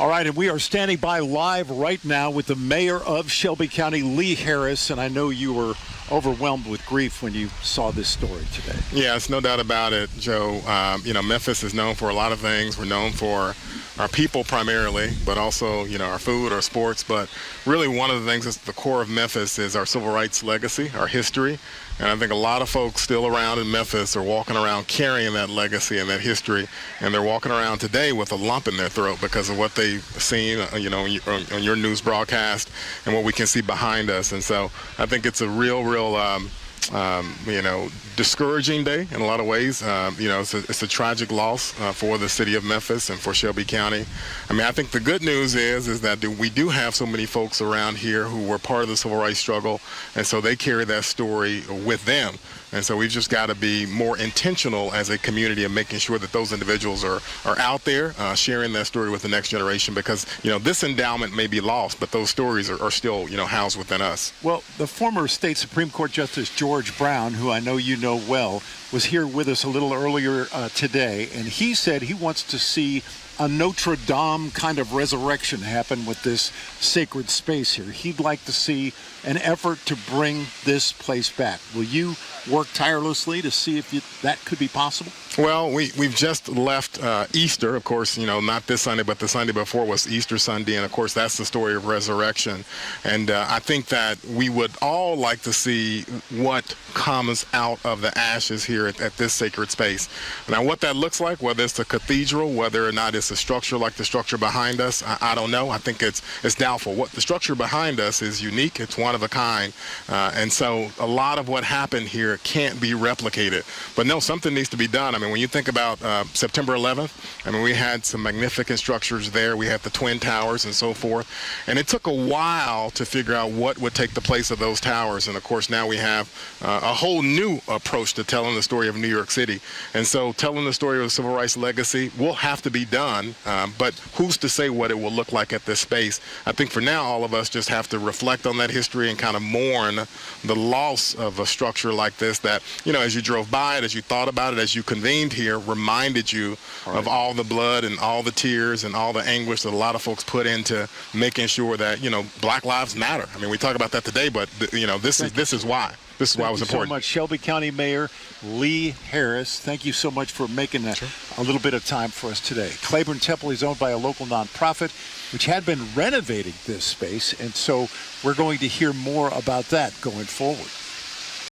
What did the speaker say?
All right, and we are standing by live right now with the mayor of Shelby County, Lee Harris, and I know you were overwhelmed with grief when you saw this story today. Yes, no doubt about it, Joe. Memphis is known for a lot of things. We're known for our people primarily, but also, our food, our sports. But really one of the things that's at the core of Memphis is our civil rights legacy, our history. And I think a lot of folks still around in Memphis are walking around carrying that legacy and that history. And they're walking around today with a lump in their throat because of what they've seen, on your news broadcast and what we can see behind us. And so I think it's a real discouraging day in a lot of ways. It's a tragic loss for the city of Memphis and for Shelby County. I think the good news is that we do have so many folks around here who were part of the civil rights struggle, and so they carry that story with them. And so we've just got to be more intentional as a community of making sure that those individuals are out there sharing that story with the next generation, because, this endowment may be lost, but those stories are still, housed within us. Well, the former state Supreme Court Justice George Brown, who I know you know well, was here with us a little earlier today, and he said he wants to see a Notre Dame kind of resurrection happen with this sacred space here. He'd like to see an effort to bring this place back. Will you work tirelessly to see if that could be possible? Well, we've just left Easter, of course, not this Sunday, but the Sunday before was Easter Sunday, and of course that's the story of resurrection. And I think that we would all like to see what comes out of the ashes here at this sacred space. Now, what that looks like, whether it's a cathedral, whether or not it's a structure like the structure behind us, I don't know. I think it's doubtful. What the structure behind us is unique. It's one of a kind. And so a lot of what happened here can't be replicated. But no, something needs to be done. When you think about September 11th, we had some magnificent structures there. We had the Twin Towers and so forth. And it took a while to figure out what would take the place of those towers. And of course, now we have a whole new approach to telling the story of New York City. And so telling the story of the civil rights legacy will have to be done. But who's to say what it will look like at this space? I think for now, all of us just have to reflect on that history and kind of mourn the loss of a structure like this that, as you drove by it, as you thought about it, as you convened here, reminded you of all the blood and all the tears and all the anguish that a lot of folks put into making sure that, Black lives matter. We talk about that today, but, this is why. This is why it was important. Thank you so much, Shelby County Mayor Lee Harris. Thank you so much for making a little bit of time for us today. Clayborn Temple is owned by a local nonprofit, which had been renovating this space, and so we're going to hear more about that going forward.